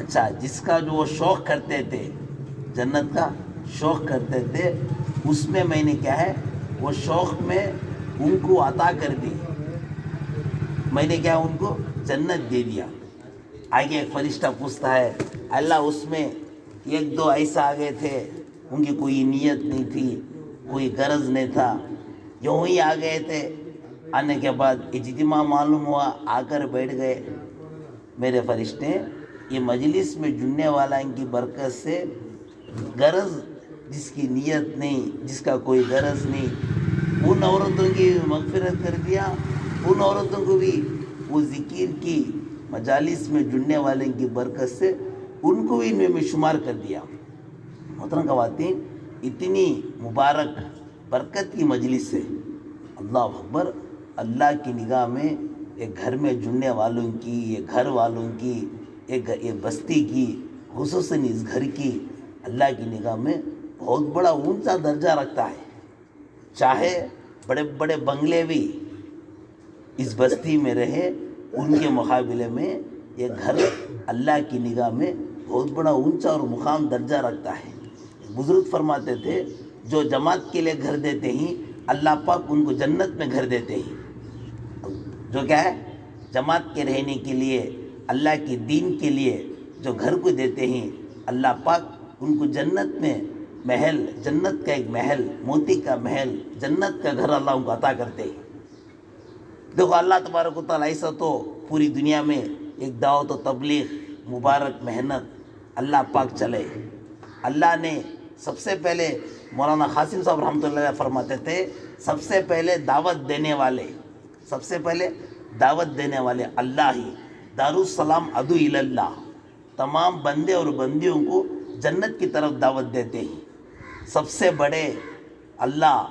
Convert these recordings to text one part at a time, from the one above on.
اچھا جس کا جو وہ شوق کرتے تھے، جنت کا شوق کرتے تھے، اس میں میں نے کیا ہے وہ شوق میں ان کو عطا کر دی، میں نے کیا ان کو جنت دے دیا۔ آگے ایک فرشتہ پوچھتا ہے اللہ اس میں ایک دو ایسا آ گئے تھے ان کی کوئی نیت نہیں تھی، کوئی غرض نہیں تھا، یوں ہی آ گئے تھے، آنے کے بعد اجتماع معلوم ہوا، آ کر بیٹھ گئے۔ میرے فرشتے یہ مجلس میں جڑنے والا ان کی برکت سے غرض جس کی نیت نہیں، جس کا کوئی غرض نہیں، ان عورتوں کی مغفرت کر دیا، ان عورتوں کو بھی وہ ذکر کی مجالس میں جڑنے والے کی برکت سے ان کو بھی ان میں شمار کر دیا۔ محترم خواتین، اتنی مبارک برکت کی مجلس ہے، اللہ اکبر، اللہ کی نگاہ میں ایک گھر میں جڑنے والوں کی، ایک گھر والوں کی، ایک بستی کی، خصوصاً اس گھر کی، اللہ کی نگاہ میں بہت بڑا اونچا درجہ رکھتا ہے۔ چاہے بڑے بڑے بنگلے بھی اس بستی میں رہے، ان کے مقابلے میں یہ گھر اللہ کی نگاہ میں بہت بڑا اونچا اور مقام درجہ رکھتا ہے۔ بزرگ فرماتے تھے جو جماعت کے لیے گھر دیتے ہیں اللہ پاک ان کو جنت میں گھر دیتے ہیں۔ جو کیا ہے جماعت کے رہنے کے لیے، اللہ کے دین کے لیے جو گھر کو دیتے ہیں اللہ پاک ان کو جنت میں محل، جنت کا ایک محل، موتی کا محل، جنت کا گھر اللہ ان کو عطا کرتے ہیں۔ دیکھو اللہ تبارک و تعالیٰ ایسا تو پوری دنیا میں ایک دعوت و تبلیغ مبارک محنت اللہ پاک چلے۔ اللہ نے سب سے پہلے مولانا قاسم صاحب رحمۃ اللہ علیہ فرماتے تھے سب سے پہلے دعوت دینے والے، سب سے پہلے دعوت دینے والے اللہ ہی، دارالسلام ادعو الی اللہ، تمام بندے اور بندیوں کو جنت کی طرف دعوت دیتے ہیں۔ سب سے بڑے اللہ،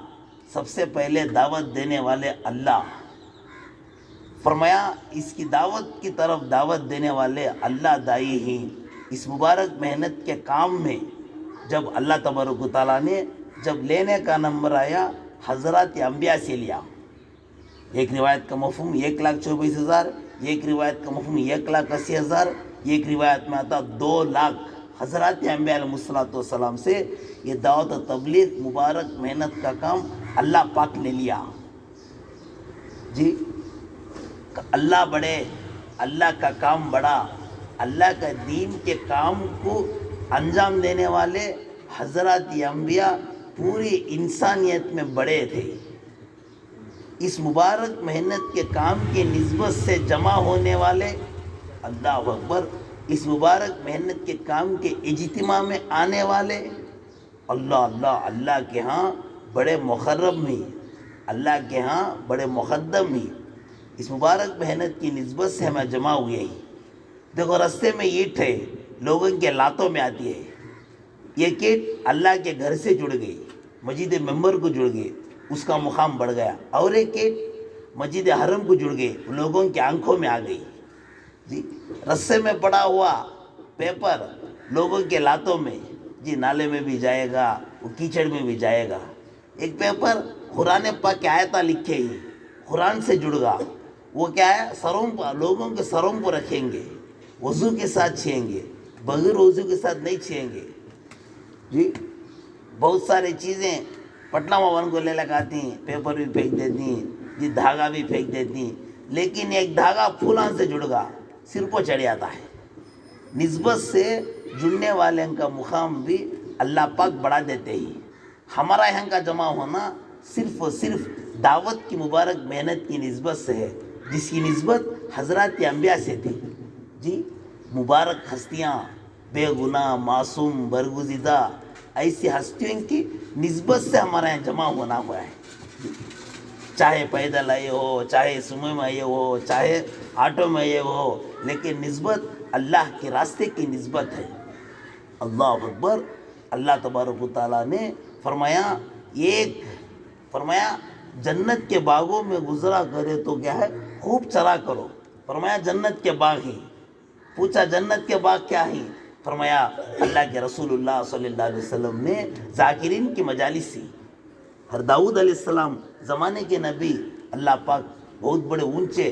سب سے پہلے دعوت دینے والے اللہ۔ فرمایا اس کی دعوت کی طرف دعوت دینے والے اللہ دائی ہیں۔ اس مبارک محنت کے کام میں جب اللہ تبارک و تعالیٰ نے جب لینے کا نمبر آیا حضرات انبیاء سے لیا، ایک روایت کا مفہوم 1,24,000، ایک روایت کا مفہوم 1,80,000، ایک روایت میں آتا 2,00,000 حضرات انبیاء علیہ السلام سے یہ دعوت و تبلیغ مبارک محنت کا کام اللہ پاک نے لیا۔ جی اللہ بڑے، اللہ کا کام بڑا، اللہ کا دین کے کام کو انجام دینے والے حضرات انبیاء پوری انسانیت میں بڑے تھے۔ اس مبارک محنت کے کام کی نسبت سے جمع ہونے والے، اللہ اکبر، اس مبارک محنت کے کام کے اجتماع میں آنے والے، اللہ اللہ، اللہ کے ہاں بڑے مقرب ہی، اللہ کے ہاں بڑے مقدم ہی، اس مبارک محنت کی نسبت سے ہمیں جمع ہوئے ہی۔ دیکھو رستے میں اینٹ ہے، لوگوں کے لاتوں میں آتی ہے، یہ اینٹ اللہ کے گھر سے جڑ گئی، مسجد ممبر کو جڑ گئی، اس کا مقام بڑھ گیا، اور ایک اینٹ مسجد حرم کو جڑ گئی، لوگوں کی آنکھوں میں آ گئی۔ جی رستے میں پڑا ہوا پیپر لوگوں کے لاتوں میں، جی نالے میں بھی جائے گا، وہ کیچڑ میں بھی جائے گا۔ ایک پیپر قرآن پاک کی آیتیں لکھے ہی، قرآن سے جڑ گا، وہ کیا ہے سروں پر، لوگوں کے سروں کو رکھیں گے، وضو کے ساتھ چھیئیں گے، بغیر وضو کے ساتھ نہیں چھیئیں گے۔ جی بہت ساری چیزیں پٹنہ مومن کو لے لگاتی ہیں، پیپر بھی پھینک دیتی ہیں، جی دھاگا بھی پھینک دیتی ہیں، لیکن ایک دھاگا پھولاں سے جڑ گا، سر کو چڑھ جاتا ہے۔ نسبت سے جڑنے والے کا مقام بھی اللہ پاک بڑھا دیتے ہی۔ ہمارا یہاں کا جمع ہونا صرف اور صرف دعوت کی مبارک محنت کی نسبت سے ہے، جس کی نسبت حضرات انبیاء سے تھی۔ جی مبارک ہستیاں، بے گناہ، معصوم، برگزیدہ، ایسی ہستیوں کی نسبت سے ہمارے یہاں جمع ہونا ہوا ہے۔ چاہے پیدل آئے ہو، چاہے سمو میں آئے ہو، چاہے آٹو میں آئے ہو، لیکن نسبت اللہ کے راستے کی نسبت ہے۔ اللہ اکبر، اللہ تبارک و تعالیٰ نے فرمایا جنت کے باغوں میں گزرا کرے تو کیا ہے خوب چرا کرو۔ فرمایا جنت کے باغ ہی، پوچھا جنت کے باغ کیا ہی؟ فرمایا اللہ کے رسول اللہ صلی اللہ علیہ وسلم نے ذاکرین کی مجالس سی۔ ہر داؤد علیہ السلام زمانے کے نبی، اللہ پاک بہت بڑے اونچے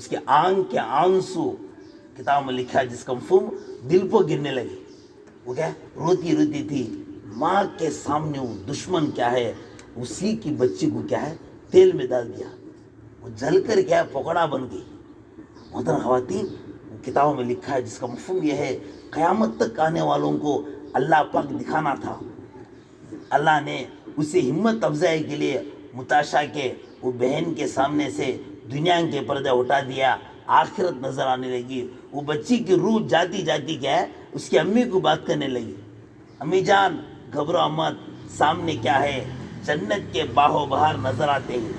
اس کے آنکھ کے آنسو کتاب میں لکھا ہے جس کا مفہوم دل کو گرنے لگے. وہ کیا روتی روتی تھی ماں کے سامنے. وہ دشمن کیا ہے اسی کی بچی کو کیا ہے تیل میں ڈال دیا, وہ جل کر کیا ہے پکوڑا بن گئی. محترم خواتین کتابوں میں لکھا ہے جس کا مفہوم یہ ہے قیامت تک آنے والوں کو اللہ پاک دکھانا تھا. اللہ نے اسے ہمت افزائی کے لیے متاشا کے وہ بہن کے سامنے سے دنیا کے پردے اٹھا دیا, آخرت نظر آنے لگی. وہ بچی کی روح جاتی جاتی کیا ہے اس کی امی کو بات کرنے لگی, امی جان گھبراؤ مت, سامنے کیا ہے جنت کے باہو بہار نظر آتے ہیں.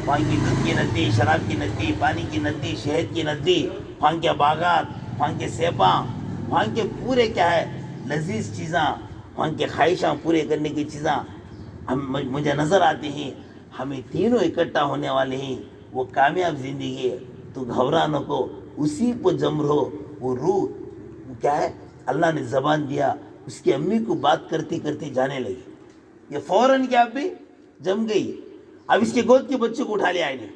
وہاں کی دودھ کی ندی, شراب کی ندی, پانی کی ندی, شہد کی ندی, وہاں کے باغات, وہاں کے سیباں, وہاں کے پورے کیا ہے لذیذ چیزاں, وہاں کے خواہشاں پورے کرنے کی چیزاں مجھے نظر آتی ہیں. ہمیں تینوں اکٹھا ہونے والے ہیں, وہ کامیاب زندگی ہے. تو گھبرا نہ کو, اسی کو جم رہو. وہ روح کیا ہے اللہ نے زبان دیا, اس کی امی کو بات کرتی کرتی جانے لگی. یہ فوراً کیا بھی جم گئی. اب اس کے گود کے بچے کو اٹھا لیا آئے نے,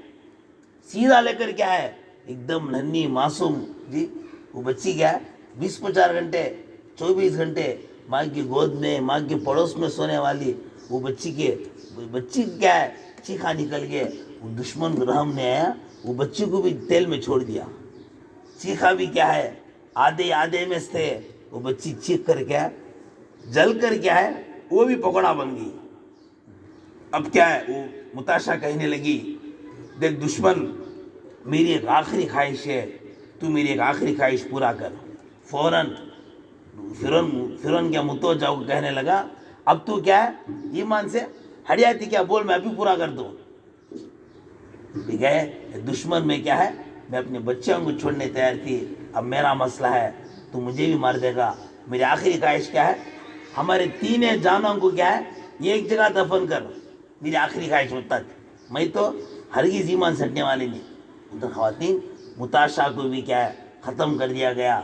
سیدھا لے کر کیا ہے ایک دم ننھی معصوم جی وہ بچی کیا ہے 20-50 گھنٹے 24 گھنٹے ماں کی گود میں, ماں کے پڑوس میں سونے والی وہ بچی کیا ہے چیخا نکل گئے. وہ دشمن رحم نے آیا, وہ بچی کو بھی تیل میں چھوڑ دیا. چیخا بھی کیا ہے آدھے میں سے وہ بچی چیخ کر کیا جل کر کیا ہے وہ بھی پکوڑا بن گئی. اب کیا ہے وہ متاشا کہنے لگی دیکھ دشمن میری ایک آخری خواہش ہے, تو میری ایک آخری خواہش پورا کر. فوراً فرعون کیا متوجہ ہو کہنے لگا اب تو کیا ہے ایمان سے ہٹ جاتی کیا, بول میں ابھی پورا کر دوں. ٹھیک ہے دشمن میں کیا ہے میں اپنے بچوں کو چھوڑنے تیار تھی, اب میرا مسئلہ ہے تو مجھے بھی مار دے گا. میری آخری خواہش کیا ہے ہمارے تینوں جانوں کو کیا ہے ایک جگہ دفن کر. میری آخری خواہش ہوتا تھی, میں تو ہرگز ایمان سے ہٹنے والے نہیں. تو خواتین متاشا کو بھی کیا ہے ختم کر دیا گیا.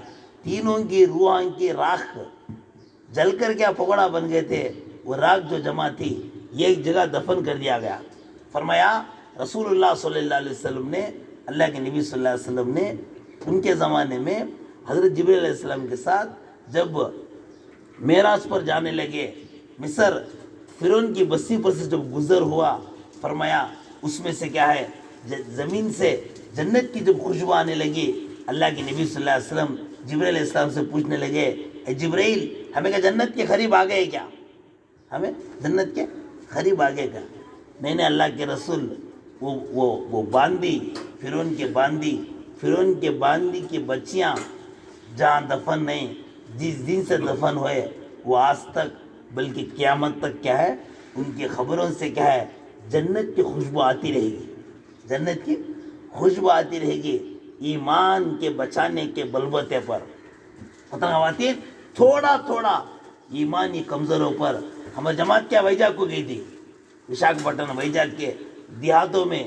تینوں کی روحاں کی راکھ جل کر کیا پکوڑا بن گئے تھے, وہ راکھ جو جمع تھی ایک جگہ دفن کر دیا گیا. فرمایا رسول اللہ صلی اللہ علیہ وسلم نے, اللہ کے نبی صلی اللہ علیہ وسلم نے ان کے زمانے میں حضرت جبریل علیہ السلام کے ساتھ جب معراج پر جانے لگے, مصر فرعون کی بستی پر سے جب گزر ہوا, فرمایا اس میں سے کیا ہے زمین سے جنت کی جب خوشبو آنے لگی, اللہ کے نبی صلی اللہ علیہ وسلم جبریل علیہ السلام سے پوچھنے لگے اے جبرائیل ہمیں کیا جنت کے قریب آ گئے کیا, ہمیں جنت کے قریب آ گئے کیا. نہیں اللہ کے رسول وہ باندی فرعون کے باندی کی بچیاں جہاں دفن نہیں, جس دن سے دفن ہوئے وہ آج تک بلکہ قیامت تک کیا ہے ان کی خبروں سے کیا ہے جنت کی خوشبو آتی رہے گی, جنت کی خوشبو آتی رہے گی ایمان کے بچانے کے بلبوتے پر. مطلب خواتین تھوڑا تھوڑا ایمانی کمزوروں پر ہماری جماعت کیا ویجاگ کو گئی تھی, وشاکھپٹنم ویجاگ کے دیہاتوں میں,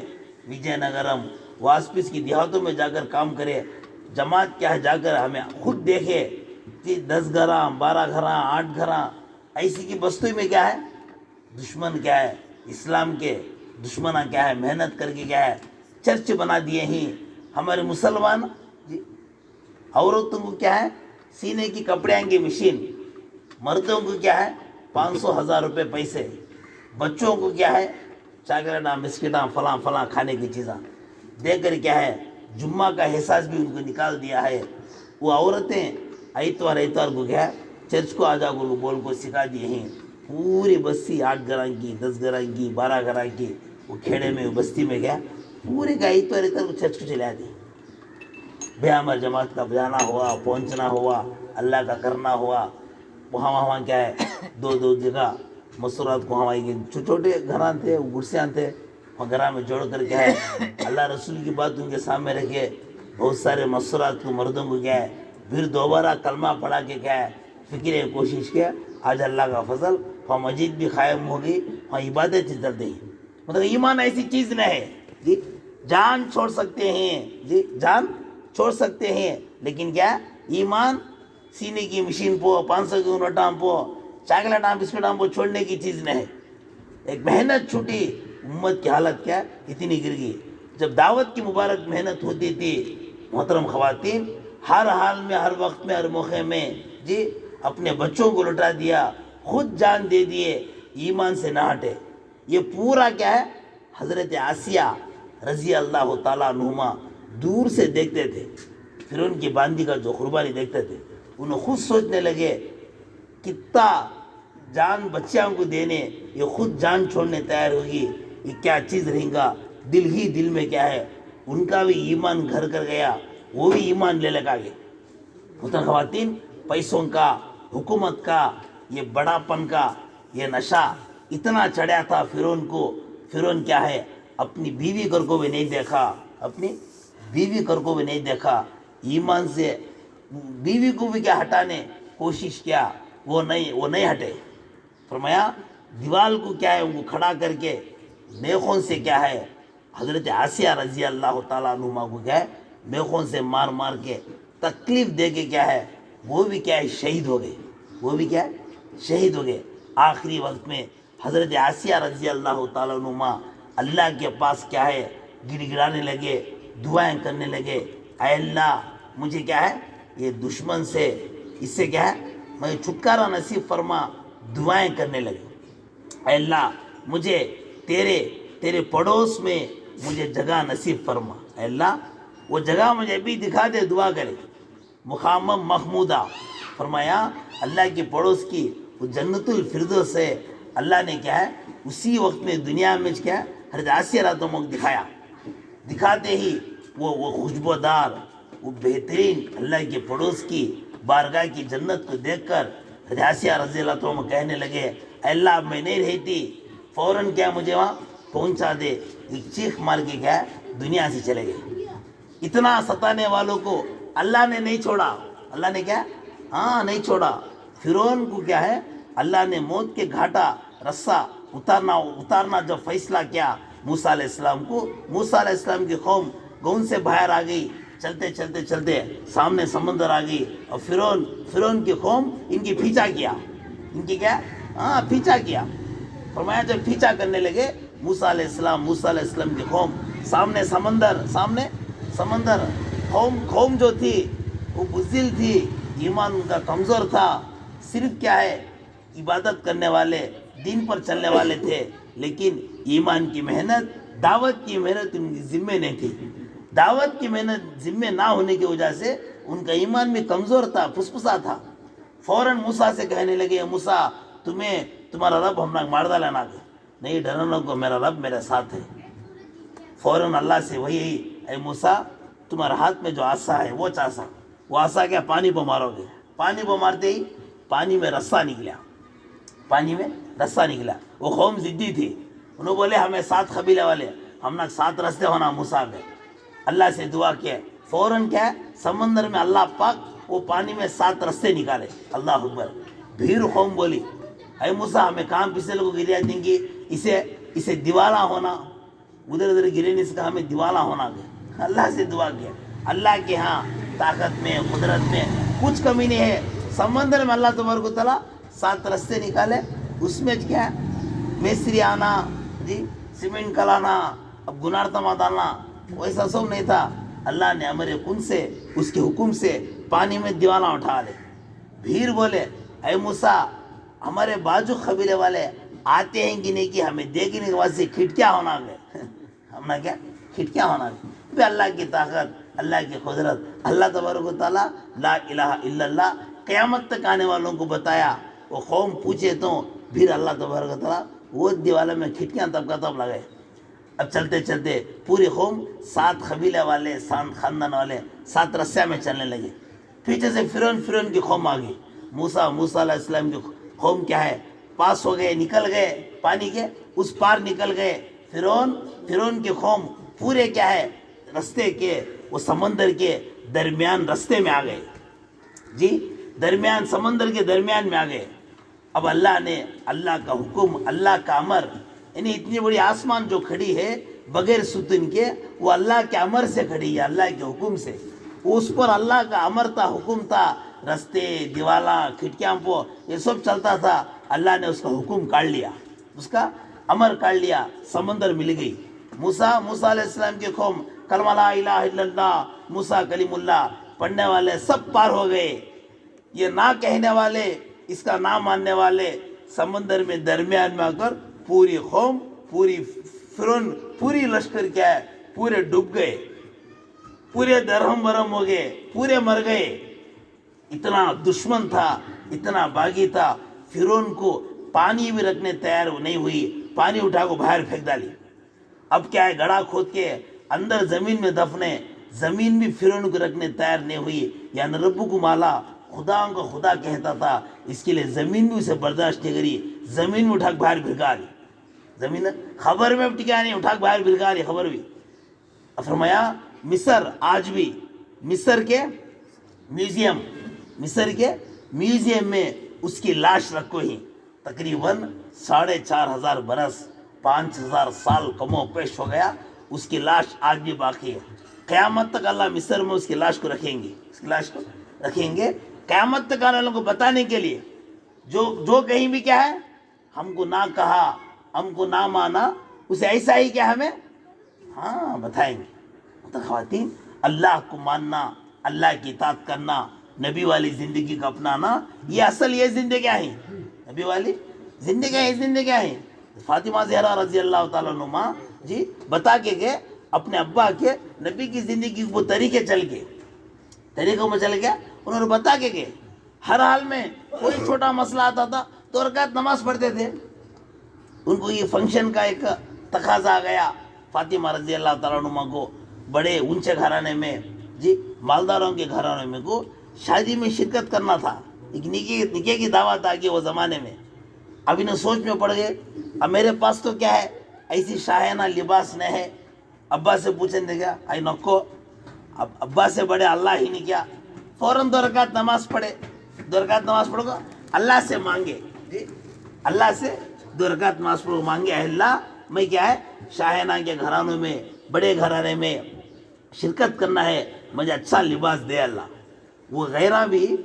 وجے نگرم واسپس کی دیہاتوں میں جا کر کام کرے. جماعت کیا ہے جا کر ہمیں خود دیکھے کہ 10 گھراں 12 گھراں 8 گھراں ایسی کی بستیوں میں کیا ہے دشمن کیا ہے اسلام کے دشمنہ کیا ہے محنت کر کے کیا ہے چرچ بنا دیے ہیں. ہمارے مسلمان جی عورتوں کو کیا ہے سینے کی کپڑیاں کی مشین, مردوں کو کیا ہے 500,000 روپے پیسے, بچوں کو کیا ہے چاکلیٹاں بسکٹاں فلاں کھانے کی چیزاں دے کر کیا ہے جمعہ کا احساس بھی ان کو نکال دیا ہے. وہ عورتیں اتوار کو کیا ہے چرچ کو آ جا کو بول کو سکھا دیے ہیں. پوری بستی 8 گھراں کی 10 گھراں کی 12 گھراں کی وہ کھیڑے میں بستی میں گیا پورے کا اتوار کو چرچ کو چلا دی. بھیا ہمارے جماعت کا جانا ہوا, پہنچنا ہوا, اللہ کا کرنا ہوا. وہاں کیا ہے دو جگہ مسورات کو ہمارے چھوٹے گھراں تھے, گرسیاں تھے, وہاں گھراں میں جوڑ کر کیا ہے اللہ رسول کی بات ان کے سامنے رکھے. بہت سارے مسورات کو مردوں کو کیا ہے پھر دوبارہ کلمہ پڑھا کے کیا ہے فکر کوشش کیا. آج اللہ کا فضل وہاں مسجد بھی قائم ہو گئی, وہاں عبادت چل رہی. مطلب ایمان ایسی چیز نہ ہے جی جان چھوڑ سکتے ہیں, جی جان چھوڑ سکتے ہیں, لیکن کیا ایمان سینے کی مشین پو 500 کی نوٹاں پو چاکلیٹاں بسکٹاں پو چھوڑنے کی چیز نہ ہے. ایک محنت چھوٹی امت کی حالت کیا اتنی گر گئی. جب دعوت کی مبارک محنت ہوتی تھی محترم خواتین، ہر حال میں، ہر وقت میں، ہر موقع میں جی اپنے بچوں کو لٹا دیا، خود جان دے دیے، ایمان سے نہ ہٹے۔ یہ پورا کیا ہے؟ حضرت آسیہ رضی اللہ تعالیٰ عنہما دور سے دیکھتے تھے، پھر ان کی باندی کا جو قربانی دیکھتے تھے، انہیں خود سوچنے لگے کتنا جان بچیاں کو دینے، یہ خود جان چھوڑنے تیار ہوگی، یہ کیا چیز رہیں گا؟ دل ہی دل میں کیا ہے، ان کا بھی ایمان گھر کر گیا، وہ بھی ایمان لے لگا گئے۔ محترم خواتین، پیسوں کا، حکومت کا، یہ بڑا پن کا یہ نشہ اتنا چڑھا تھا فرعون کو، فرعون کیا ہے اپنی بیوی گھر کو بھی نہیں دیکھا، اپنی بیوی گھر کو بھی نہیں دیکھا، ایمان سے بیوی کو بھی کیا ہٹانے کوشش کیا، وہ نہیں ہٹے۔ فرمایا دیوال کو کیا ہے ان کو کھڑا کر کے میخوں سے کیا ہے حضرت آسیہ رضی اللہ تعالیٰ عنہما کو کیا ہے میخوں سے مار مار کے تکلیف دے کے کیا ہے وہ بھی کیا ہے شہید ہو گئے، وہ بھی کیا ہے شہید ہو گئے۔ آخری وقت میں حضرت آسیہ رضی اللہ تعالیٰ عنہما اللہ کے پاس کیا ہے گڑ گڑانے لگے، دعائیں کرنے لگے، اے اللہ مجھے کیا ہے یہ دشمن سے، اس سے کیا ہے مجھے چھٹکارا نصیب فرما، دعائیں کرنے لگے، اے اللہ مجھے تیرے پڑوس میں مجھے جگہ نصیب فرما، اے اللہ وہ جگہ مجھے بھی دکھا دے، دعا کرے مقام محمودہ۔ فرمایا اللہ کے پڑوس کی وہ جنت الفردوس ہے، اللہ نے کیا ہے اسی وقت میں دنیا میں کیا ہے حضرت آسیہ راتوں کو دکھایا، دکھاتے ہی وہ خوشبودار، وہ بہترین اللہ کے پڑوس کی بارگاہ کی جنت کو دیکھ کر حضرت آسیہ رضی اللہ عنہ کہنے لگے اے اللہ میں نہیں رہتی، فوراً کیا مجھے وہاں پہنچا دے، ایک چیخ مار کے کیا ہے دنیا سے چلے گئے۔ اتنا ستانے والوں کو اللہ نے نہیں چھوڑا، اللہ نے کیا نہیں چھوڑا۔ فرعون کو کیا ہے اللہ نے موت کے گھاٹا رسا اتارنا جب فیصلہ کیا موسیٰ علیہ السلام کو، موسیٰ علیہ السلام کی قوم گون سے باہر آ گئی، چلتے سامنے سمندر آ گئی، اور فرعون کی قوم ان کی پیچھا کیا، ان کی کیا پیچھا کیا۔ فرمایا جب پیچھا کرنے لگے موسیٰ علیہ السلام کی قوم سامنے سمندر، قوم جو تھی وہ بزدل تھی، ایمان ان کا کمزور تھا، صرف کیا ہے عبادت کرنے والے، دین پر چلنے والے تھے، لیکن ایمان کی محنت، دعوت کی محنت ان کی ذمہ نہیں تھی۔ دعوت کی محنت ذمہ نہ ہونے کی وجہ سے ان کا ایمان بھی کمزور تھا، پھسپھسا تھا۔ فوراً موسیٰ سے کہنے لگے موسیٰ تمہارا رب ہم مار ڈالا، نہیں ڈرنا کو، میرا رب میرے ساتھ ہے۔ فوراً اللہ سے وہی اے موسیٰ تمہارے ہاتھ میں جو عصا ہے وہ عصا کیا پانی پہ مارو گے، پانی پہ مارتے ہی پانی میں رسہ نکلا، وہ قوم ضدی تھی، انہوں بولے ہمیں 7 قبیلے والے، ہم نے 7 رستے ہونا موسیٰ میں، اللہ سے دعا کیا، فوراً کیا ہے سمندر میں اللہ پاک وہ پانی میں 7 رستے نکالے، اللہ اکبر۔ بھیڑ قوم بولی اے موسیٰ ہمیں کام پچھلے کو گریا دیں گی، اسے دیوالا ہونا، ادھر گرے نہیں سکا، ہمیں دیوالا ہونا گیا۔ اللہ سے دعا کیا، اللہ کے ہاں طاقت میں قدرت میں کچھ کمی نہیں ہے، سمندر میں اللہ تبارک و تعالیٰ 7 رستے نکالے، اس میں کیا میسری آنا جی، سیمنٹ کلانا، اب گنار تما ڈالنا، ویسا سب نہیں تھا، اللہ نے امر کن سے اس کے حکم سے پانی میں دیوالا اٹھا لے۔ بھیڑ بولے اے موسیٰ ہمارے بازو قبیلے والے آتے ہیں کہ نہیں کہ ہمیں دیکھنے کے بعد سے کھٹکیاں ہونا گئے، ہم نے کیا کھٹکیاں ہونا گئے۔ پھر اللہ کی طاقت، اللہ کی قدرت، اللہ تبارک و تعالیٰ لا الہ الا اللہ قیامت تک آنے والوں کو بتایا۔ وہ قوم پوچھے تو پھر اللہ تبارک و تعالیٰ وہ دیوالے میں کھٹکیاں تب کا تب لگائے۔ اب چلتے پوری قوم 7 قبیلے والے، 7 خاندان والے 7 رسیہ میں چلنے لگے۔ پیچھے سے فرعون کی قوم آ گئی، موسیٰ علیہ السلام کی قوم کیا ہے پاس ہو گئے، نکل گئے پانی کے اس پار نکل گئے۔ فرعون کی قوم پورے کیا ہے رستے کے وہ سمندر کے درمیان رستے میں آ گئے جی، درمیان سمندر کے درمیان میں آ گئے۔ اب اللہ نے اللہ کا حکم، اللہ کا امر، یعنی اتنی بڑی آسمان جو کھڑی ہے بغیر ستون کے، وہ اللہ کے امر سے کھڑی ہے، اللہ کے حکم سے، اس پر اللہ کا امر تھا، حکم تھا، رستے دیوالا کھٹکیاں پو یہ سب چلتا تھا، اللہ نے اس کا حکم کاٹ لیا، اس کا امر کاٹ لیا، سمندر مل گئی۔ موسیٰ علیہ السلام کی قوم کلمہ لا الہ الا اللہ موسیٰ کلیم اللہ پڑھنے والے سب پار ہو گئے. یہ نہ کہنے والے، اس کا نہ ماننے والے سمندر میں درمیان میں آ کر پوری قوم، پوری فرعون، پوری لشکر کیا ہے پورے ڈوب گئے، پورے درہم برہم ہو گئے، پورے مر گئے. اتنا دشمن تھا، اتنا باغی تھا، فرعون کو پانی بھی رکھنے تیار نہیں ہوئی، پانی اٹھا کو باہر پھینک ڈالی. اب کیا ہے گڑھا کھود کے اندر زمین میں دفنے، زمین بھی فرعون کو رکھنے تیار نہیں ہوئی. یعنی رب کو مالا خدا کو خدا کہتا تھا، اس کے لیے زمین بھی اسے برداشت نہیں کری، زمین میں اٹھا کے باہر بھگا لی. زمین خبر میں ٹکا نہیں، اٹھا کے باہر بھگا لی خبر بھی. فرمایا مصر آج بھی مصر کے میوزیم میں اس کی لاش رکھو ہی. تقریباً 4,500 برس 5,000 سال کمو پیش ہو گیا، اس کی لاش آج بھی باقی ہے. قیامت تک اللہ مصر میں اس کی لاش کو رکھیں گے، اس کی لاش کو رکھیں گے قیامت تک اللہ کو بتانے کے لیے. جو کہیں بھی کیا ہے ہم کو نہ کہا، ہم کو نہ مانا، اسے ایسا ہی کیا ہمیں ہاں بتائیں گے. خواتین، اللہ کو ماننا، اللہ کی اطاعت کرنا، نبی والی زندگی کو اپنانا، یہ اصل یہ زندگیاں ہیں، نبی والی زندگیاں ہیں. فاطمہ زہرا رضی اللہ تعالیٰ عنہ جی بتا کے گئے اپنے ابا کے نبی کی زندگی وہ طریقوں میں چل گیا. انہوں نے بتا کے گئے ہر حال میں کوئی چھوٹا مسئلہ آتا تھا 2 رکعت نماز پڑھتے تھے. ان کو یہ فنکشن کا ایک تقاضا آ گیا. فاطمہ رضی اللہ تعالیٰ عنہ کو بڑے اونچے گھرانے میں جی مالداروں کے گھرانے میں کو شادی میں شرکت کرنا تھا. ایک نکاح کی دعوت آ گئی وہ زمانے میں. اب انہیں سوچ میں پڑ گئے اب میرے پاس تو کیا ہے ایسی شاہانہ لباس نہیں ہے. ابا سے پوچھیں دے گا آئی نکو، اب ابا سے بڑے اللہ ہی نہیں کیا. فوراً 2 رکعت نماز پڑھے. 2 رکعت نماز پڑھو گا اللہ سے مانگے جی، اللہ سے 2 رکعت نماز پڑھو مانگے اللہ میں کیا ہے شاہانہ کے گھرانوں میں بڑے گھرانے میں شرکت کرنا ہے، مجھے اچھا لباس دے اللہ. وہ غیرہ بھی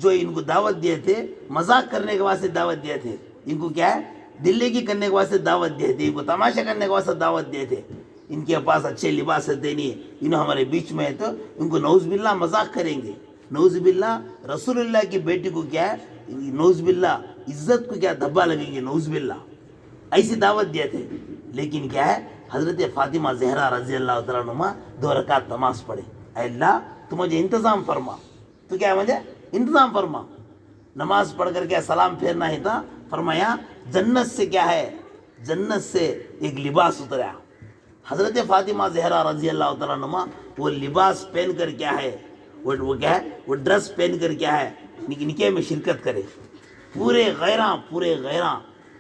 جو ان کو دعوت دیے تھے مذاق کرنے کے واسطے دعوت دیے تھے، ان کو کیا ہے دلی کی کرنے کے واسطے دعوت دیے تھے، ان کو تماشا کرنے کے واسطے دعوت دیے تھے. ان کے پاس اچھے لباس دینی، انہوں ہمارے بیچ میں ہے تو ان کو نعوذ باللہ مذاق کریں گے. نعوذ باللہ رسول اللہ کی بیٹی کو کیا ہے نعوذ باللہ عزت کو کیا دھبا لگیں گے، نعوذ باللہ ایسی دعوت دیے تھے. لیکن کیا ہے حضرت فاطمہ زہرا رضی اللہ تعالیٰ عنہ 2 رکعت نماز پڑھے. اے اللہ تو مجھے انتظام فرما، تو کیا مجھے انتظام فرما. نماز پڑھ کر کیا سلام پھیرنا ہی تھا. فرمایا جنت سے کیا ہے جنت سے ایک لباس اترا. حضرت فاطمہ زہرا رضی اللہ تعالیٰ عنہ وہ لباس پہن کر کیا ہے وہ کیا ہے وہ ڈریس پہن کر کیا ہے نکاح میں شرکت کرے. پورے غیراں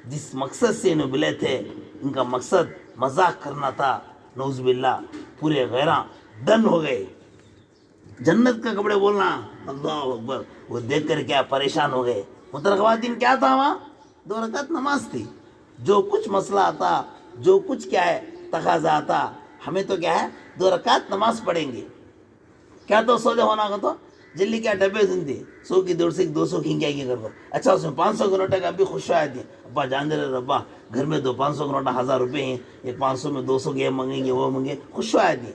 جس مقصد سے انہیں ملے تھے ان کا مقصد مذاق کرنا تھا، نعوذ باللہ پورے غیراں دن ہو گئے. جنت کا کپڑے بولنا اللہ اکبر، وہ دیکھ کر کیا پریشان ہو گئے. محترم خواتین کیا تھا وہاں 2 رکعت نماز تھی. جو کچھ مسئلہ آتا، جو کچھ کیا ہے تقاضا آتا، ہمیں تو کیا ہے 2 رکعت نماز پڑھیں گے. کیا تو سوجا ہونا کا تو جلدی کیا ڈبے دن تھے 100 کی 150 200 کی کیا کر دو. اچھا اس میں 500 کے نوٹے کا بھی خوش آئے تھے. ابا جان دے رہے ابا گھر میں 500 کا نوٹا 1000 روپے ہیں، ایک 500 میں 200 کے منگیں گے وہ منگے، خوش آئے تھے.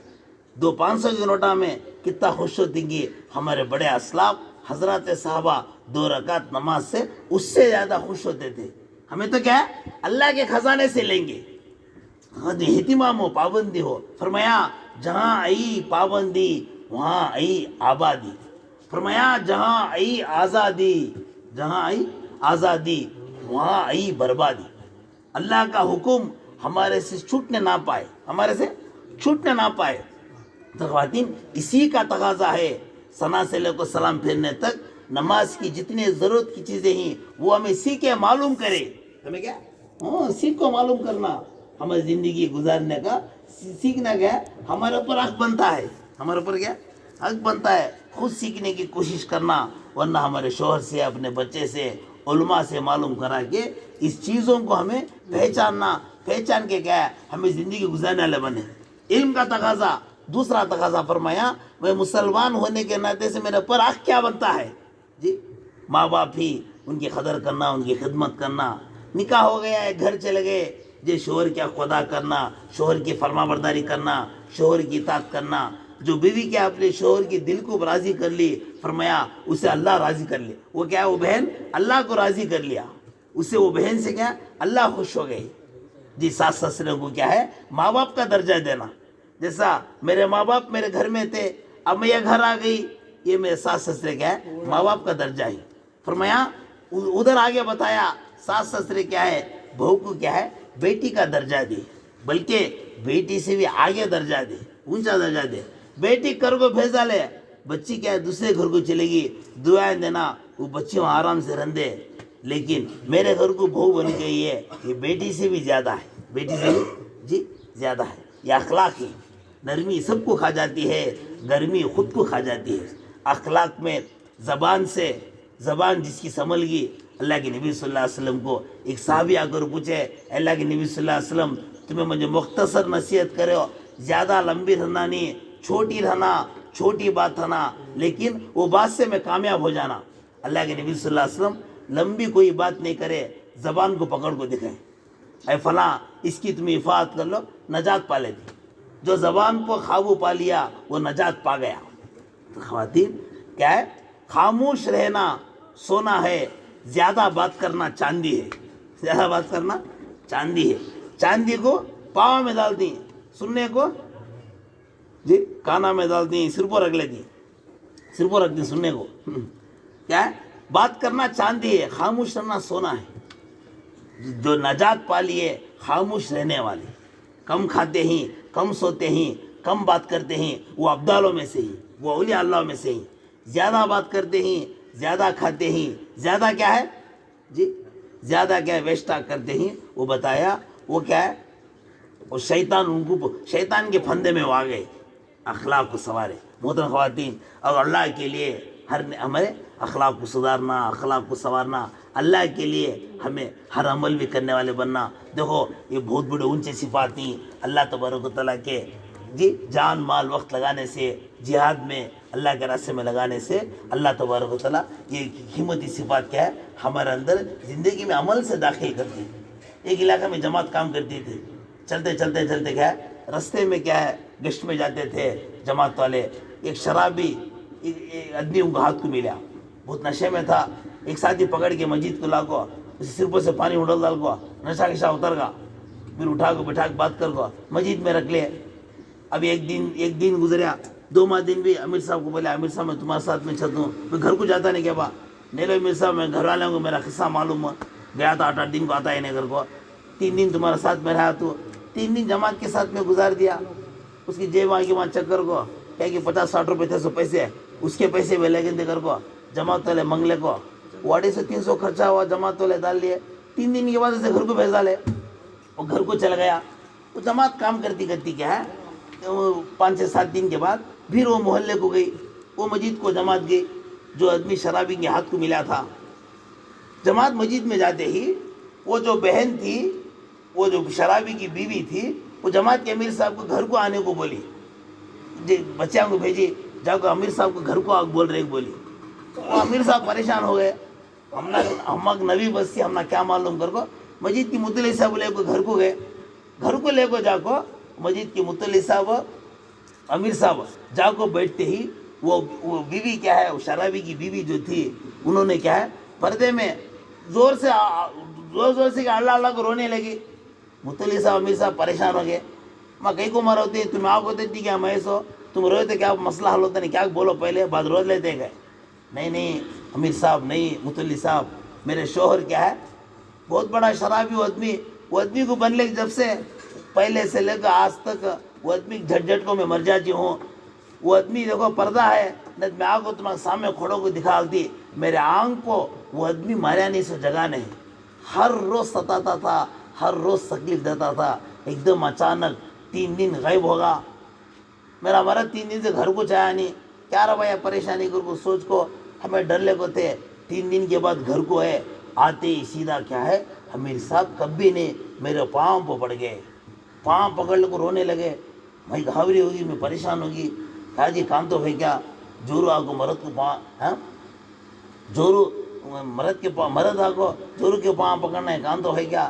500 کے نوٹا میں کتنا خوش ہوتی گی ہمارے بڑے اسلاف حضرات صحابہ 2 رکعت نماز سے اس سے زیادہ خوش ہوتے تھے. ہمیں تو کیا ہے اللہ کے خزانے سے لیں گے. اہتمام ہو، پابندی ہو. فرمایا جہاں آئی پابندی وہاں آئی آبادی. فرمایا جہاں آئی آزادی وہاں آئی بربادی. اللہ کا حکم ہمارے سے چھوٹنے نہ پائے. تو خواتین اسی کا تقاضا ہے ثنا سے لے کر سلام پھیرنے تک نماز کی جتنے ضرورت کی چیزیں ہیں وہ ہمیں سیکھے معلوم کرے. ہمیں کیا سیکھ کو معلوم کرنا، ہماری زندگی گزارنے کا سیکھنا کیا ہمارے اوپر حق بنتا ہے. ہمارے اوپر کیا حق بنتا ہے خود سیکھنے کی کوشش کرنا. ورنہ ہمارے شوہر سے، اپنے بچے سے، علماء سے معلوم کرا کے اس چیزوں کو ہمیں پہچان کے کیا ہے ہمیں زندگی گزارنے والے بنے. علم کا تقاضا. دوسرا تقاضا فرمایا میں مسلمان ہونے کے ناطے سے میرے پر حق کیا بنتا ہے جی. ماں باپ ہی ان کی قدر کرنا، ان کی خدمت کرنا. نکاح ہو گیا ہے، گھر چلے گئے، جی شوہر کیا خدا کرنا، شوہر کی فرما برداری کرنا، شوہر کی اطاعت کرنا. جو بیوی کیا اپنے شوہر کی دل کو راضی کر لی، فرمایا اسے اللہ راضی کر لے. وہ کیا ہے، وہ بہن اللہ کو راضی کر لیا، اس سے وہ بہن سے کیا اللہ خوش ہو گئی. جی ساس سسرے کو کیا ہے ماں باپ کا درجہ دینا. جیسا میرے ماں باپ میرے گھر میں تھے، اب میں یہ گھر آ گئی، یہ میرے ساس سسرے کیا ہے ماں باپ کا درجہ ہے. فرمایا ادھر آگے بتایا ساس سسرے کیا ہے بہو کو کیا ہے بیٹی کا درجہ دے، بلکہ بیٹی سے بھی آگے درجہ دے، اونچا درجہ دے. بیٹی گھر کو بھیجا لے، بچی کیا ہے دوسرے گھر کو چلے گی، دعائیں دینا، وہ بچی وہاں آرام سے رہندے. لیکن میرے گھر کو بہو بن گئی ہے، یہ بیٹی سے بھی زیادہ ہے، بیٹی سے بھی جی زیادہ ہے. یہ اخلاق ہے، نرمی سب کو کھا جاتی ہے، گرمی خود کو کھا جاتی ہے. اخلاق میں زبان سے، زبان جس کی سنبھل گئی. اللہ کے نبی صلی اللہ علیہ وسلم کو ایک صحابی آ کر پوچھے، اللہ کے نبی صلی اللہ علیہ وسلم تمہیں مجھے مختصر نصیحت کرے ہو، زیادہ لمبی رہنا نہیں، چھوٹی رہنا، چھوٹی بات رہنا، لیکن وہ بات سے میں کامیاب ہو جانا. اللہ کے نبی صلی اللہ علیہ وسلم لمبی کوئی بات نہیں کرے، زبان کو پکڑ کو دکھائے، اے فلاں اس کی تم حفاظت کر لو، نجات پا لیتی. جو زبان کو قابو پا لیا وہ نجات پا گیا. تو خواتین کیا ہے، خاموش رہنا سونا ہے، زیادہ بات کرنا چاندی ہے. زیادہ بات کرنا چاندی ہے. چاندی کو پاؤں میں ڈال دی، سننے کو جی کانا میں ڈال دی، سر پر رکھ لیتی، سر پر رکھ دی سننے کو. کیا ہے بات کرنا چاندی ہے، خاموش رہنا سونا ہے. جو نجات پا لیے خاموش رہنے والے، کم کھاتے ہیں، کم سوتے ہیں، کم بات کرتے ہیں، وہ ابدالوں میں سے ہی، وہ اولیاء اللہ میں سے ہی. زیادہ بات کرتے ہیں، زیادہ کھاتے ہیں، زیادہ کیا ہے جی زیادہ کیا ہے ویسٹا کرتے ہیں. وہ بتایا وہ کیا ہے، وہ شیطان ان کو شیطان کے پھندے میں وہ آ گئے. اخلاق کو سنوارے محترم خواتین، اور اللہ کے لیے ہمارے اخلاق کو سدھارنا، اخلاق کو سنوارنا، اللہ کے لیے ہمیں ہر عمل بھی کرنے والے بننا. دیکھو یہ بہت بڑے اونچے صفات ہیں اللہ تبارک و تعالیٰ کے. جی جان مال وقت لگانے سے، جہاد میں اللہ کے راستے میں لگانے سے اللہ تبارک و تعالیٰ یہ قیمتی صفات کیا ہے ہمارے اندر زندگی میں عمل سے داخل کرتی. ایک علاقہ میں جماعت کام کرتی تھی، چلتے چلتے چلتے کیا ہے رستے میں کیا ہے گشت میں جاتے تھے جماعت والے. ایک شرابی ایک آدمی ان کو ہاتھ کو ملا، بہت نشے میں تھا. ایک ساتھی پکڑ کے مسجد کو لا کو، اسے سر پر سے پانی اڑل ڈال کو، نشہ کشا اتر گا، پھر اٹھا کو بٹھا کے بات کر کو مسجد میں رکھ لے. اب ایک دن گزریا، 2 دن بھی امیر صاحب کو بولے امیر صاحب میں تمہارے ساتھ میں چلتا ہوں. میں گھر کو جاتا نہیں کیا با نہیں لو امیر صاحب، میں گھر والوں کو میرا قصہ معلوم ہوا، گیا تھا 8 دن کو آتا ہے نہیں گھر کو. 3 دن تمہارے ساتھ میں رہا، تو 3 دن جماعت کے ساتھ میں گزار دیا. اس کی جیب آگے وہاں چکر کو کیا کہ 50-60 روپے تھے، 100 پیسے اس کے پیسے بھی لگے تھے گھر کو. جماعت والے منگلے کو 250-300 خرچہ ہوا، جماعت والے ڈال لیے. 3 دن کے بعد اسے گھر کو بھیجا لے، وہ گھر کو چل گیا. وہ جماعت کام کرتی کرتی کیا ہے 5-7 دن کے بعد پھر وہ محلے کو گئی، وہ مسجد کو جماعت گئی. جو آدمی شرابی کے ہاتھ کو ملا تھا، جماعت مسجد میں جاتے ہی وہ جو بہن تھی، وہ جو شرابی کی بیوی تھی، وہ جماعت کے امیر صاحب کو گھر کو آنے کو بولی. بچیاں کو بھیجی، جا کو امیر صاحب کو گھر کو آ بول رہے بولی. وہ امیر صاحب پریشان ہو گئے، ہم نبی بستی ہم نہ کیا معلوم کر کو. مسجد کی متلی صاحب لے کو گھر کو گئے، گھر کو لے کو جا کو مسجد کی متلی صاحب امیر صاحب جا کو بیٹھتے ہی وہ بیوی کیا ہے، وہ شرابی کی بیوی جو تھی، انہوں نے کیا ہے پردے میں زور سے اللہ اللہ کو رونے لگی. متلی صاحب امیر صاحب پریشان ہو گئے. ماں کہیں کو مار ہوتی تم آپ ہوتے تھی کیا میں سو تم روئے تھے کیا مسئلہ حل ہوتا نہیں کیا بولو پہلے بعد روز لیتے گئے. نہیں امیر صاحب نہیں متلی صاحب، میرے شوہر کیا ہے بہت بڑا شرابی. وہ آدمی کو بننے جب سے پہلے سے لے کر آج تک وہ آدمی جھٹکوں میں مر جاتی ہوں. وہ آدمی دیکھو پردہ ہے، نہ میں آگ کو تمہارے سامنے کھڑوں کو دکھالتی، میرے آنکھ کو وہ آدمی ماریا نہیں سو جگہ نہیں. ہر روز ستاتا تھا، ہر روز تکلیف دیتا تھا. ایک دم اچانک 3 دن غائب ہوگا. میرا مرد 3 دن سے گھر کو چایا نہیں. کیا رہا بھائی پریشانی کر کو سوچ کو ہمیں ڈر لے کو تھے. 3 دن کے بعد گھر کو ہے، آتے ہی سیدھا کیا ہے امیر صاحب کبھی نہیں میرے پاؤں پہ پڑ گئے، پاؤں پکڑ لے کو رونے لگے. بھائی گھاوری ہوگی، میں پریشان ہوگی. کہا جی کام تو ہے کیا جورو آ کو مرد کو پاؤں جورو مرد کے مرد آ کو جورو کے پاؤں پکڑنا ہے، کام تو ہے کیا.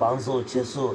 500-600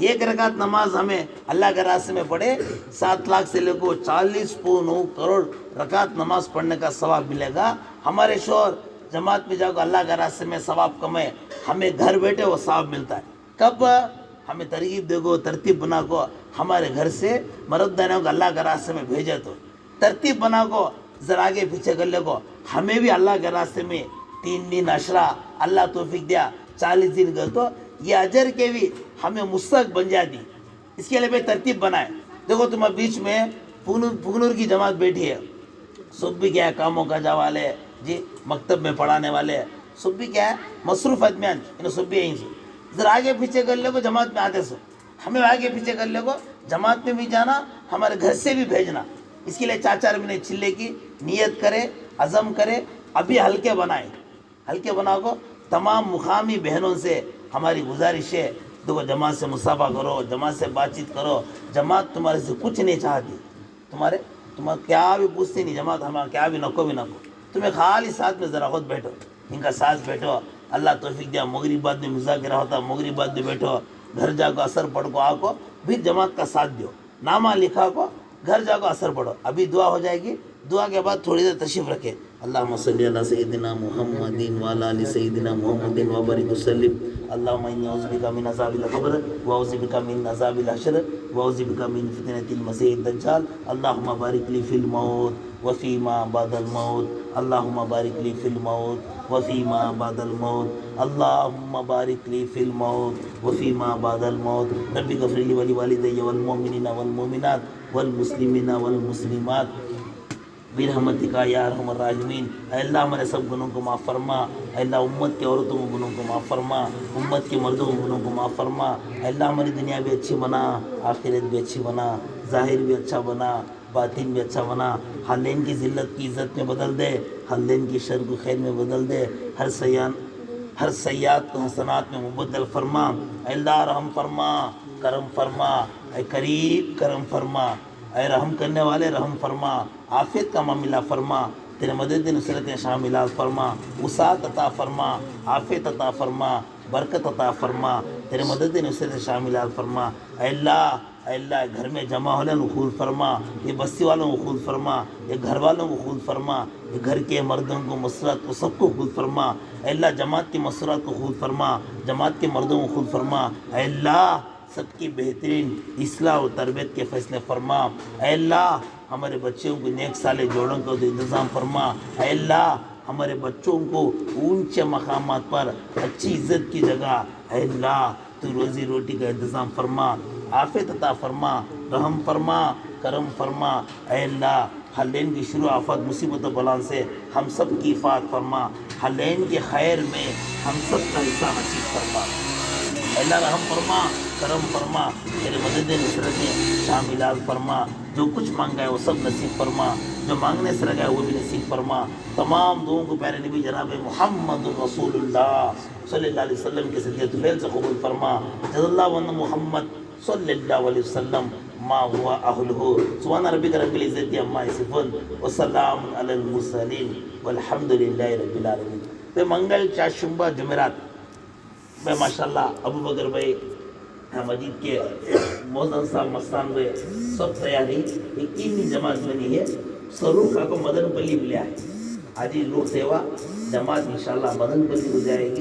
ایک رکعت نماز ہمیں اللہ کے راستے میں پڑھے 7 لاکھ سے لے کو 40 کروڑ رکعت نماز پڑھنے کا ثواب ملے گا. ہمارے شوہر جماعت میں جاؤ گا اللہ کے راستے میں ثواب کمائے, ہمیں گھر بیٹھے وہ ثواب ملتا ہے. کب ہمیں ترغیب دے گو, ترتیب بنا کو ہمارے گھر سے مرد دینے کو اللہ کے راستے میں بھیجے, تو ترتیب بنا کو ذرا آگے پیچھے کر لے کو ہمیں بھی اللہ کے راستے میں 3 دن عشرہ اللہ توفیق دیا 40 دن گئے تو یہ اجر کے بھی ہمیں مستحق بن جاتی. اس کے لیے بھی ترتیب بنائے. دیکھو تمہیں بیچ میں پگنور کی جماعت بیٹھی ہے, سب بھی کیا ہے کاموں کا جا والے جی, مکتب میں پڑھانے والے سب بھی کیا ہے مصروف آدمیان, انہیں سب بھی یہیں سے ذرا آگے پیچھے کر لے کو جماعت میں آتے سو ہمیں آگے پیچھے کر لے کو جماعت میں بھی جانا, ہمارے گھر سے بھی بھیجنا. اس کے لیے 4 مہینے چلے کی نیت کرے, عزم کرے, ابھی ہلکے بنائے, ہلکے بنا کو تمام مقامی بہنوں سے ہماری گزارش ہے دیکھو جماعت سے مصافحہ کرو, جماعت سے بات چیت کرو. جماعت تمہارے سے کچھ نہیں چاہتی, تمہیں کیا بھی پوچھتی نہیں جماعت, ہمارا کیا بھی نکو بھی نکو, تمہیں خالی ساتھ میں ذرا خود بیٹھو, ان کا ساتھ بیٹھو. اللہ توفیق دیا مغرب بعد میں مذاکرہ ہوتا, مغرب بعد میں بیٹھو, گھر جا کو اثر پڑھ کو آ کو پھر جماعت کا ساتھ دیو, نامہ لکھا کو گھر جا کو اثر پڑھو. ابھی دعا ہو جائے گی, دعا کے بعد تھوڑی دیر تشریف رکھے. اللہم صلی علی سیدنا محمد وعلی آل سیدنا محمد وبارک وسلم. اللہم انی اعوذ بک من عذاب القبر واعوذ بک من عذاب الحشر واعوذ بک من فتنۃ المسیح الدجال. اللہم بارک لی فی الموت وفیما بعد الموت. اللہم بارک لی فی الموت وفیما بعد الموت. اللہم بارک لی فی الموت وفیما بعد الموت. رب اغفر لی ولوالدی والمؤمنین والمؤمنات والمسلمین والمسلمات برحمتک یا ارحم الراحمین. اے اللہ ہمارے سب گناہوں کو معاف فرما. اے اللہ امت کے عورتوں کے گناہوں کو معاف فرما, امت کے مردوں کے گناہوں کو معاف فرما. اے اللہ ہماری دنیا بھی اچھی بنا, آخرت بھی اچھی بنا, ظاہر بھی اچھا بنا, باطن بھی اچھا بنا. حالین کی ذلت کی عزت میں بدل دے, حالین کی شر کو خیر میں بدل دے, ہر سیئات کو حسنات میں مبدل فرما. اے اللہ رحم فرما, کرم فرما, اے قریب کرم فرما, اے رحم کرنے والے رحم فرما, عافیت کا معاملہ فرما, تیرے مدد نصرت شاملات فرما, وسعت عطا فرما, عافیت عطا فرما, برکت عطا فرما, تیرے مدد نصرت شاملات فرما. اے اللہ گھر میں جمع ہونے کو خود فرما, یہ بستی والوں کو خود فرما, یہ گھر والوں کو خود فرما, یہ گھر کے مردوں کو مسرات کو سب کو خود فرما. اے اللہ جماعت کی مسرات کو خود فرما, جماعت کے مردوں کو خود فرما. اے اللہ سب کی بہترین اصلاح و تربیت کے فیصلے فرما. اے اللہ ہمارے بچوں کو نیک صالح جوڑوں کو انتظام فرما. اے اللہ ہمارے بچوں کو اونچے مقامات پر اچھی عزت کی جگہ, اے اللہ تو روزی روٹی کا انتظام فرما, عافیت عطا فرما, رحم فرما, کرم فرما. اے اللہ حلین کی شروع آفات مصیبت و بلان سے ہم سب کی حفاظت فرما, حلین کے خیر میں ہم سب کا حصہ نصیب فرما. اے اللہ رحم فرما, کرم فرما, تیرے مدد نصرت شاملات فرما. جو کچھ مانگا ہے وہ سب نصیب فرما, جو مانگنے سے لگا ہے وہ بھی نصیب فرما. تمام دعاؤں کو پیارے نبی جناب محمد رسول اللہ صلی اللہ علیہ وسلم کے صدقے طفیل سے قبول فرما. جزا اللہ عنہ محمد صلی اللہ علیہ وسلم ما ہوا اہلہ. سبحان ربک رب العزت عما یصفون وسلام علی المرسلین والحمد للہ رب العالمین. تو منگل, چاشمبہ, جمعرات میں ماشاءاللہ ابو بکر بھائی مجید کے موزن صاحب مستان بھائی سب تیاری 21 جماعت بنی ہے. سرور کا کو مدن پلی ملیا ہے. آج لوک سیوا جماعت انشاءاللہ مدن پلی ہو جائے گی.